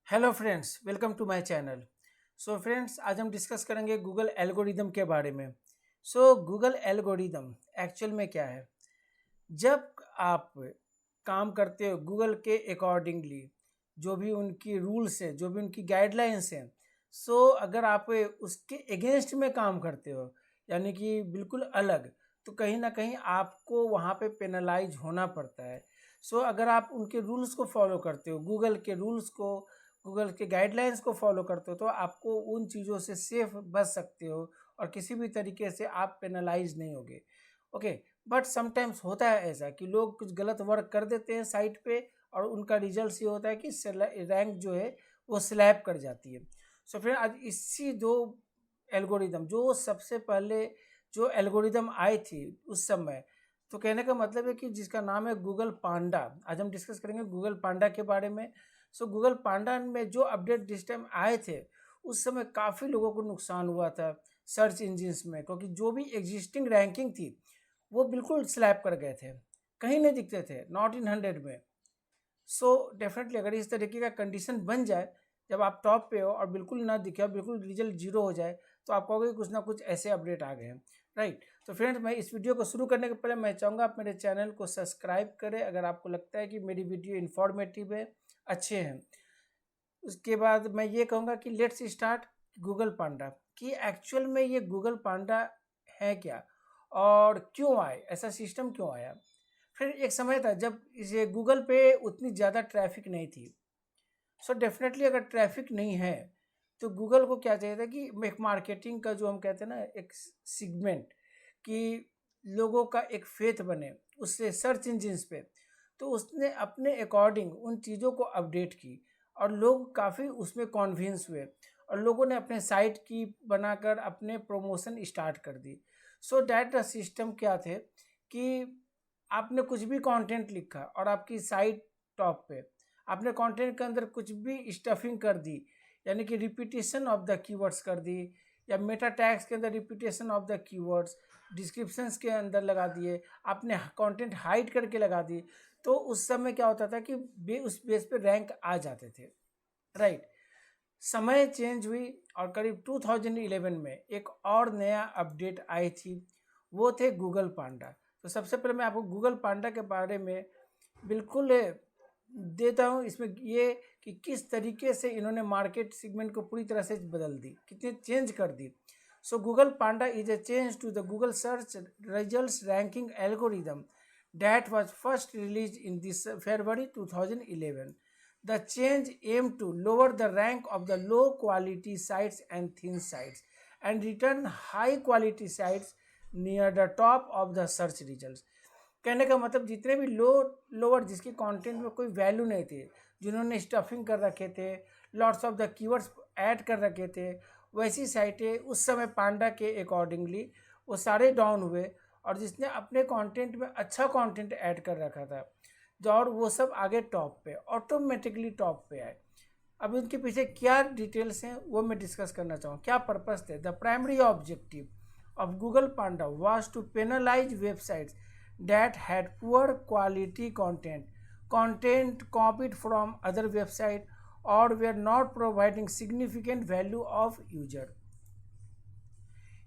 Hello friends, welcome to my channel. So friends, आज हम discuss करेंगे गूगल एल्गोरिदम के बारे में। गूगल एल्गोरिदम एक्चुअल में क्या है? जब आप काम करते हो गूगल के अकॉर्डिंगली, जो भी उनकी रूल्स हैं, जो भी उनकी गाइडलाइंस हैं, अगर आप उसके अगेंस्ट में काम करते हो, यानी कि बिल्कुल अलग, तो कहीं ना कहीं आपको वहाँ पे पेनलाइज होना पड़ता है। अगर आप उनके रूल्स को फॉलो करते हो, गूगल के रूल्स को, गूगल के गाइडलाइंस को फॉलो करते हो, तो आपको उन चीज़ों से सेफ बच सकते हो और किसी भी तरीके से आप पेनलाइज नहीं होगे। ओके। बट समटाइम्स होता है ऐसा कि लोग कुछ गलत वर्क कर देते हैं साइट पे, और उनका रिजल्ट ये होता है कि रैंक जो है वो स्लैब कर जाती है। फिर आज इसी दो एल्गोरिदम, जो सबसे पहले जो एल्गोरिदम आई थी उस समय, तो कहने का मतलब है कि जिसका नाम है गूगल पांडा। आज हम डिस्कस करेंगे गूगल पांडा के बारे में। गूगल पांडा में जो अपडेट जिस टाइम आए थे, उस समय काफ़ी लोगों को नुकसान हुआ था सर्च इंजिन्स में, क्योंकि जो भी एग्जिस्टिंग रैंकिंग थी वो बिल्कुल स्लैप कर गए थे, कहीं नहीं दिखते थे, नॉट इन 100 में। डेफिनेटली अगर इस तरीके का कंडीशन बन जाए, जब आप टॉप पे हो और बिल्कुल ना दिखे और बिल्कुल रिजल्ट जीरो हो जाए, तो आप कहोगे कुछ ना कुछ ऐसे अपडेट आ गए हैं। राइट। तो फ्रेंड्स, मैं इस वीडियो को शुरू करने के पहले मैं चाहूँगा आप मेरे चैनल को सब्सक्राइब करें अगर आपको लगता है कि मेरी वीडियो इन्फॉर्मेटिव है, अच्छे हैं। उसके बाद मैं ये कहूँगा कि लेट्स स्टार्ट गूगल पांडा, कि एक्चुअल में ये गूगल पांडा है क्या और क्यों आए, ऐसा सिस्टम क्यों आया। फिर एक समय था जब इसे गूगल पे उतनी ज़्यादा ट्रैफिक नहीं थी। डेफिनेटली अगर ट्रैफिक नहीं है तो गूगल को क्या चाहिए था कि एक मार्केटिंग का, जो हम कहते हैं ना, एक सिगमेंट, कि लोगों का एक फेथ बने उससे सर्च इंजिन्स पे। तो उसने अपने अकॉर्डिंग उन चीज़ों को अपडेट की और लोग काफ़ी उसमें कॉन्विंस हुए, और लोगों ने अपने साइट की बनाकर अपने प्रमोशन स्टार्ट कर दी। डैट द सिस्टम क्या थे कि आपने कुछ भी कंटेंट लिखा और आपकी साइट टॉप पे, आपने कंटेंट के अंदर कुछ भी स्टफिंग कर दी, यानी कि रिपीटेशन ऑफ द कीवर्ड्स कर दी, या मेटा टैग्स के अंदर repetition of the keywords, descriptions के अंदर लगा दिए, आपने कंटेंट हाइड करके लगा दी, तो उस समय क्या होता था कि उस बेस पे रैंक आ जाते थे। राइट। समय चेंज हुई और करीब 2011 में एक और नया अपडेट आई थी, वो थे गूगल पांडा। तो सबसे पहले मैं आपको गूगल पांडा के बारे में बिल्कुल देता हूँ, इसमें ये कि किस तरीके से इन्होंने मार्केट सेगमेंट को पूरी तरह से बदल दी, कितने चेंज कर दी। Google panda is a change to the Google search results ranking algorithm that was first released in this February 2011. The change aimed to lower the rank of the low quality sites and thin sites and return high quality sites near the top of the search results. कहने का मतलब जितने भी lower जिसके content में कोई value नहीं थी, जिन्होंने स्टफिंग कर रखे थे, lots of the keywords add कर रखे थे, वैसी साइटें उस समय पांडा के अकॉर्डिंगली वो सारे डाउन हुए, और जिसने अपने कंटेंट में अच्छा कंटेंट ऐड कर रखा था, और वो सब आगे टॉप पे ऑटोमेटिकली टॉप पे आए। अब इनके पीछे क्या डिटेल्स हैं वो मैं डिस्कस करना चाहूँ, क्या पर्पस थे। The primary objective of Google Panda was to penalize websites that had poor quality content copied from other websites, or were not providing significant value of user.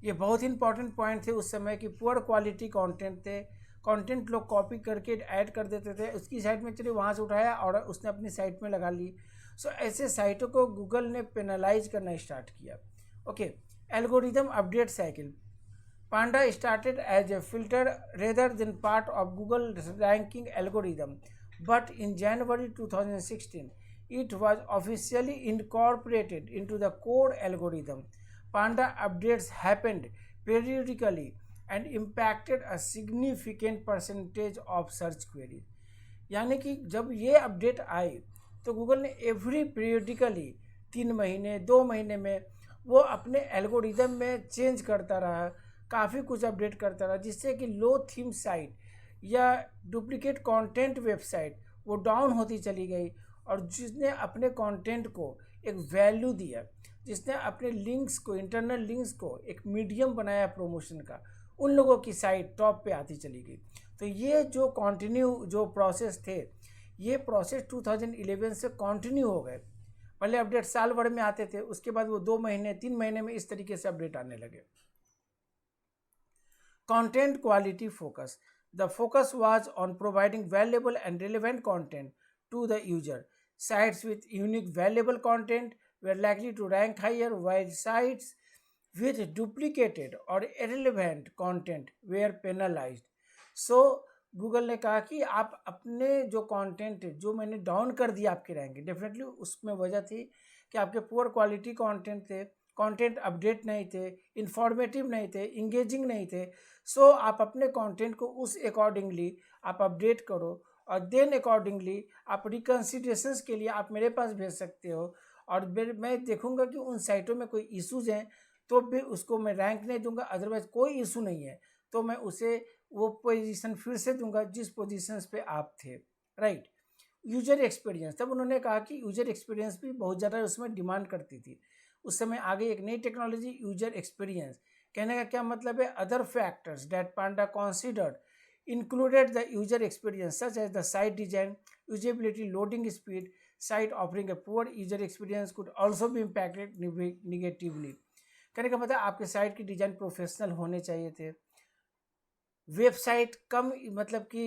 ये बहुत इंपॉर्टेंट पॉइंट थे उस समय कि पुअर क्वालिटी कंटेंट थे, content लोग copy करके add कर देते थे, उसकी साइट में चलिए वहाँ से उठाया और उसने अपनी साइट में लगा ली। ऐसे साइटों को गूगल ने पेनलाइज करना स्टार्ट किया। Okay. Algorithm update cycle, Panda started as a filter rather than part of Google's ranking algorithm, but in January 2016, it was officially incorporated into the core algorithm. Panda updates happened periodically and impacted a significant percentage of search queries. यानी कि जब ये update आई तो Google ने every periodically 3 महीने 2 महीने में वो अपने एल्गोरिदम में चेंज करता रहा, काफ़ी कुछ अपडेट करता रहा, जिससे कि लो थीम साइट या डुप्लीकेट कंटेंट वेबसाइट वो डाउन होती चली गई, और जिसने अपने कंटेंट को एक वैल्यू दिया, जिसने अपने लिंक्स को, इंटरनल लिंक्स को एक मीडियम बनाया प्रमोशन का, उन लोगों की साइट टॉप पे आती चली गई। तो ये जो कंटिन्यू जो प्रोसेस थे, ये प्रोसेस 2011 से कंटिन्यू हो गए। पहले अपडेट साल भर में आते थे, उसके बाद वो 2 महीने 3 महीने में इस तरीके से अपडेट आने लगे। Content quality focus. The focus was on providing valuable and relevant content to the user. Sites with unique valuable content were likely to rank higher, while sites with duplicated or irrelevant content were penalized. So Google ने कहा कि आप अपने जो content जो मैंने down कर दिया आपकी रैंकिंग, डेफिनेटली उसमें वजह थी कि आपके पुअर क्वालिटी कंटेंट थे, कंटेंट अपडेट नहीं थे, इंफॉर्मेटिव नहीं थे, इंगेजिंग नहीं थे। सो आप अपने कंटेंट को उस अकॉर्डिंगली आप अपडेट करो और देन अकॉर्डिंगली आप रिकन्सिडरेशंस के लिए आप मेरे पास भेज सकते हो, और मैं देखूंगा कि उन साइटों में कोई इश्यूज हैं तो भी उसको मैं रैंक नहीं दूंगा, अदरवाइज कोई इशू नहीं है तो मैं उसे वो पोजीशन फिर से दूंगा जिस पोजीशंस पे आप थे, राइट। यूजर एक्सपीरियंस, तब उन्होंने कहा कि यूजर एक्सपीरियंस भी बहुत ज़्यादा उसमें डिमांड करती थी। उस समय आगे एक नई टेक्नोलॉजी यूजर एक्सपीरियंस, कहने का क्या मतलब है, other factors that Panda considered included the user experience such as the site design, usability, loading speed. Site offering a poor user experience could also be impacted negatively. कहने का मतलब आपके site की डिजाइन प्रोफेशनल होने चाहिए थे, website कम मतलब कि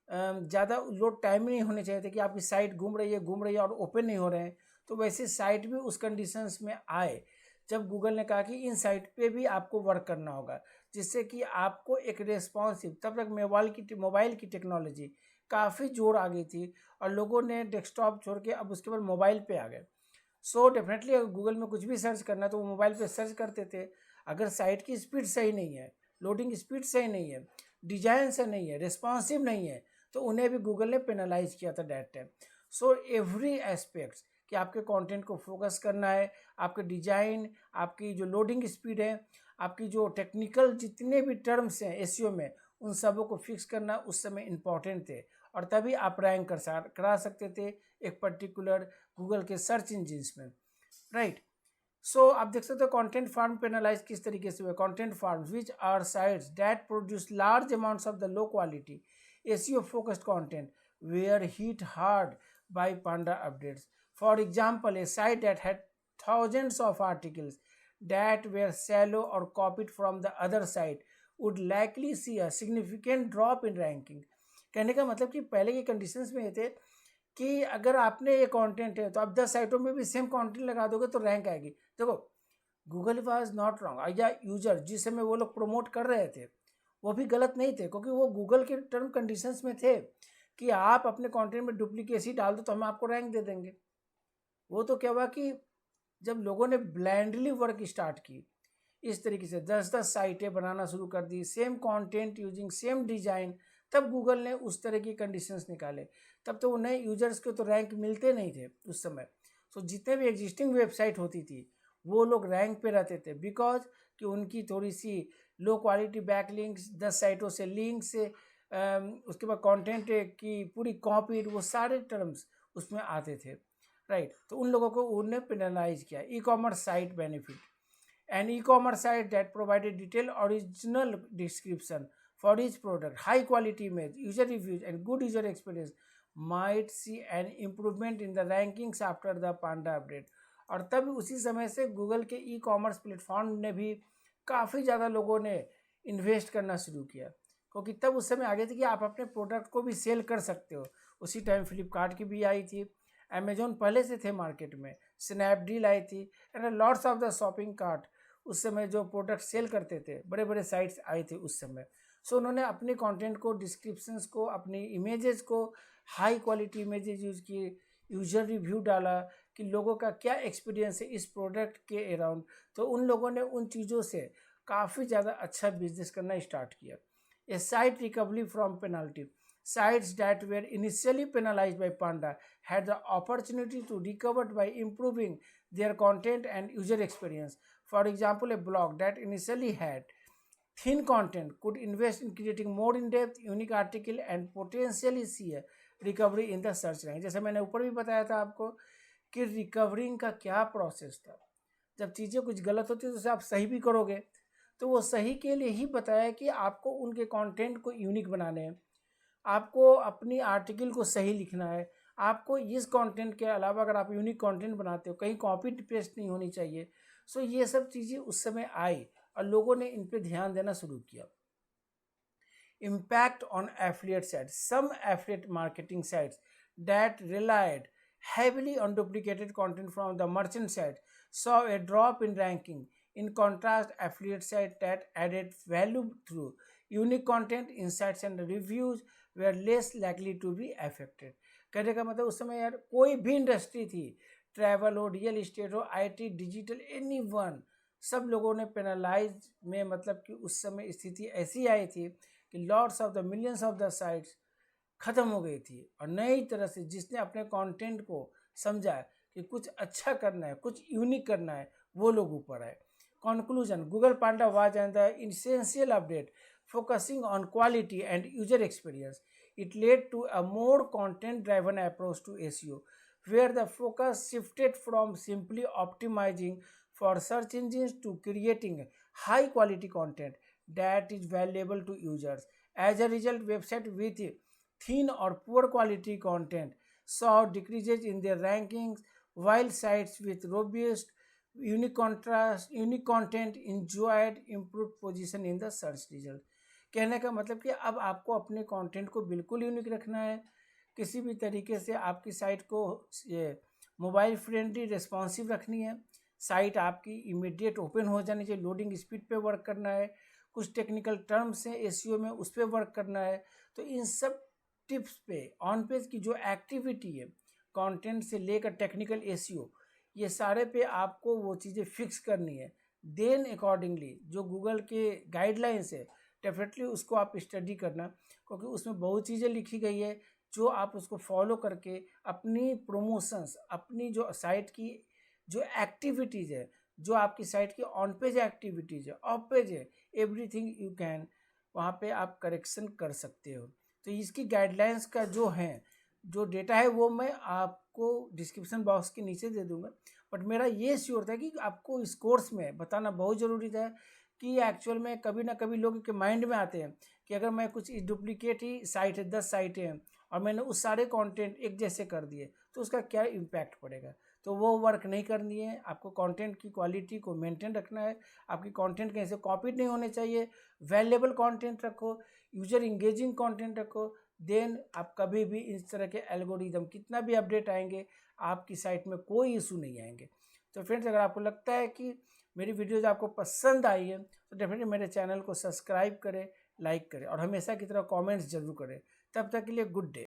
ज़्यादा लोड टाइम नहीं होने चाहिए थे कि आपकी साइट घूम रही है और ओपन नहीं हो रहे हैं, तो वैसे साइट भी उस कंडीशंस में आए जब गूगल ने कहा कि इन साइट पे भी आपको वर्क करना होगा, जिससे कि आपको एक रेस्पॉन्सिव, तब तक मोबाइल की टेक्नोलॉजी काफ़ी जोर आ गई थी और लोगों ने डेस्कटॉप छोड़ के अब उसके बाद मोबाइल पे आ गए। सो डेफिनेटली अगर गूगल में कुछ भी सर्च करना है तो वो मोबाइल पे सर्च करते थे। अगर साइट की स्पीड सही नहीं है, लोडिंग स्पीड सही नहीं है, डिजाइन से नहीं है, रिस्पॉन्सिव नहीं है, तो उन्हें भी गूगल ने पेनलाइज किया था that time. So every aspects कि आपके कंटेंट को फोकस करना है, आपके डिजाइन, आपकी जो लोडिंग स्पीड है, आपकी जो टेक्निकल जितने भी टर्म्स हैं एसईओ में, उन सबों को फिक्स करना उस समय इम्पॉर्टेंट थे, और तभी आप रैंक करा सकते थे एक पर्टिकुलर गूगल के सर्च इंजिन्स में, राइट। सो आप देख सकते हो कंटेंट फार्म पेनलाइज किस तरीके से हुए। Content farms which are sites that produce large amounts of the low quality SEO focused content were hit hard by Panda updates. For example, a site that had thousands of articles that were shallow or copied from the other site would likely see a significant drop in ranking. कहने का मतलब कि पहले के conditions में ये थे कि अगर आपने ये कंटेंट है तो आप 10 साइटों में भी सेम कंटेंट लगा दोगे तो रैंक आएगी। देखो, गूगल वाज नॉट रॉन्ग, या यूजर जिस समय वो लोग प्रमोट कर रहे थे वो भी गलत नहीं थे, क्योंकि वो गूगल के टर्म कंडीशंस में थे कि आप अपने कंटेंट में डुप्लीकेसी डाल दो तो हम आपको रैंक दे देंगे। वो तो क्या हुआ कि जब लोगों ने ब्लाइंडली वर्क स्टार्ट की, इस तरीके से 10-10 साइटें बनाना शुरू कर दी, same content using same design, तब गूगल ने उस तरह की कंडीशंस निकाले। तब तो नए यूजर्स को तो रैंक मिलते नहीं थे उस समय। सो जितने भी एग्जिस्टिंग वेबसाइट होती थी वो लोग रैंक पे रहते थे, बिकॉज कि उनकी थोड़ी सी लो क्वालिटी बैक लिंक्स, 10 साइटों से लिंक से उसके बाद कंटेंट की पूरी कॉपी, वो सारे टर्म्स उसमें आते थे, राइट। तो उन लोगों को उन्होंने पेनलाइज किया। E commerce site benefit, an e-commerce site that provided detailed original description for each product, high quality image, user reviews and good user experience might see an improvement in the rankings after the Panda update. और तब उसी समय से Google के e commerce platform ने भी काफ़ी ज़्यादा लोगों ने इन्वेस्ट करना शुरू किया, क्योंकि तब उस समय आगे थे कि आप अपने प्रोडक्ट को भी सेल कर सकते हो। उसी टाइम फ्लिपकार्ट की भी आई थी, अमेजोन पहले से थे मार्केट में, स्नैपडील आई थी, and lots of the shopping cart उस समय जो प्रोडक्ट सेल करते थे, बड़े बड़े साइट्स आए थे उस समय। सो उन्होंने अपने कंटेंट को, डिस्क्रिप्शंस को, अपनी इमेजेस को हाई क्वालिटी इमेजेस यूज़ किए, यूजर रिव्यू डाला कि लोगों का क्या एक्सपीरियंस है इस प्रोडक्ट के अराउंड। तो उन लोगों ने उन चीज़ों से काफ़ी ज़्यादा अच्छा बिजनेस करना स्टार्ट किया। A site recovery from penalty, sites that were initially penalized by Panda had the opportunity to recover by improving their content and user experience. For example, a blog that initially had thin content could invest in creating more in-depth, unique article and potentially see a recovery in the search rank. जैसे मैंने ऊपर भी बताया था आपको कि recovering का क्या प्रोसेस था। जब चीज़ें कुछ गलत होती है तो उसे आप सही भी करोगे, तो वो सही के लिए ही बताया कि आपको उनके कंटेंट को यूनिक बनाने हैं, आपको अपनी आर्टिकल को सही लिखना है, आपको इस कंटेंट के अलावा अगर आप यूनिक कंटेंट बनाते हो, कहीं कॉपी पेस्ट नहीं होनी चाहिए। सो ये सब चीज़ें उस समय आई और लोगों ने इन पे ध्यान देना शुरू किया। Impact on affiliate sites. Some affiliate marketing sites that relied heavily on duplicated content from the merchant site saw a drop in ranking. In contrast, affiliate sites that added value through unique content, insights and reviews were less likely to be affected. कहने का मतलब उस समय यार कोई भी industry थी, travel हो, रियल इस्टेट हो, आईटी, डिजिटल, एनीवन, सब लोगों ने पेनलाइज में, मतलब कि उस समय स्थिति ऐसी आई थी कि lots of the millions of the sites ख़त्म हो गई थी और नई तरह से जिसने अपने कंटेंट को समझा कि कुछ अच्छा करना है, कुछ यूनिक करना है, वो लोग ऊपर आए। Conclusion, Google Panda was an the essential update focusing on quality and user experience. It led to a more content-driven approach to SEO, where the focus shifted from simply optimizing for search engines to creating high-quality content that is valuable to users. As a result, websites with thin or poor quality content saw decreases in their rankings, while sites with robust unique content enjoyed improved position in the search result. कहने का मतलब कि अब आपको अपने content को बिल्कुल unique रखना है, किसी भी तरीके से आपकी साइट को मोबाइल फ्रेंडली रिस्पॉन्सिव रखनी है, साइट आपकी इमीडिएट ओपन हो जानी चाहिए, लोडिंग स्पीड पे वर्क करना है, कुछ टेक्निकल टर्म्स हैं एसईओ में उस पर वर्क करना है। तो इन सब टिप्स पे ऑन पेज की जो एक्टिविटी है, कंटेंट से लेकर टेक्निकल एसईओ, ये सारे पे आपको वो चीज़ें फिक्स करनी है। देन अकॉर्डिंगली जो गूगल के गाइडलाइंस है, डेफिनेटली उसको आप स्टडी करना, क्योंकि उसमें बहुत चीज़ें लिखी गई है जो आप उसको फॉलो करके अपनी प्रमोशंस, अपनी जो साइट की जो एक्टिविटीज़ है, जो आपकी साइट की ऑन पेज एक्टिविटीज़ है, ऑफ पेज है, एवरीथिंग यू कैन वहाँ पे आप करेक्शन कर सकते हो। तो इसकी गाइडलाइंस का जो है, जो डेटा है, वो मैं आपको डिस्क्रिप्शन बॉक्स के नीचे दे दूँगा। बट मेरा ये श्योर था कि आपको इस कोर्स में बताना बहुत ज़रूरी था कि एक्चुअल में कभी ना कभी लोगों के माइंड में आते हैं कि अगर मैं कुछ डुप्लीकेट ही साइट है, 10 साइटें हैं और मैंने उस सारे कंटेंट एक जैसे कर दिए तो उसका क्या इम्पैक्ट पड़ेगा। तो वो वर्क नहीं करनी है, आपको कंटेंट की क्वालिटी को मेंटेन रखना है, आपकी कंटेंट कहीं से कॉपी नहीं होने चाहिए, वैल्यूएबल कंटेंट रखो, यूजर इंगेजिंग कंटेंट रखो। देन आप कभी भी इस तरह के एल्गोरिदम कितना भी अपडेट आएंगे, आपकी साइट में कोई इशू नहीं आएंगे। तो फ्रेंड्स, अगर आपको लगता है कि मेरी वीडियोज़ आपको पसंद आई है तो डेफिनेटली मेरे चैनल को सब्सक्राइब करें, लाइक करें और हमेशा की तरह कमेंट्स जरूर करें। तब तक के लिए गुड डे।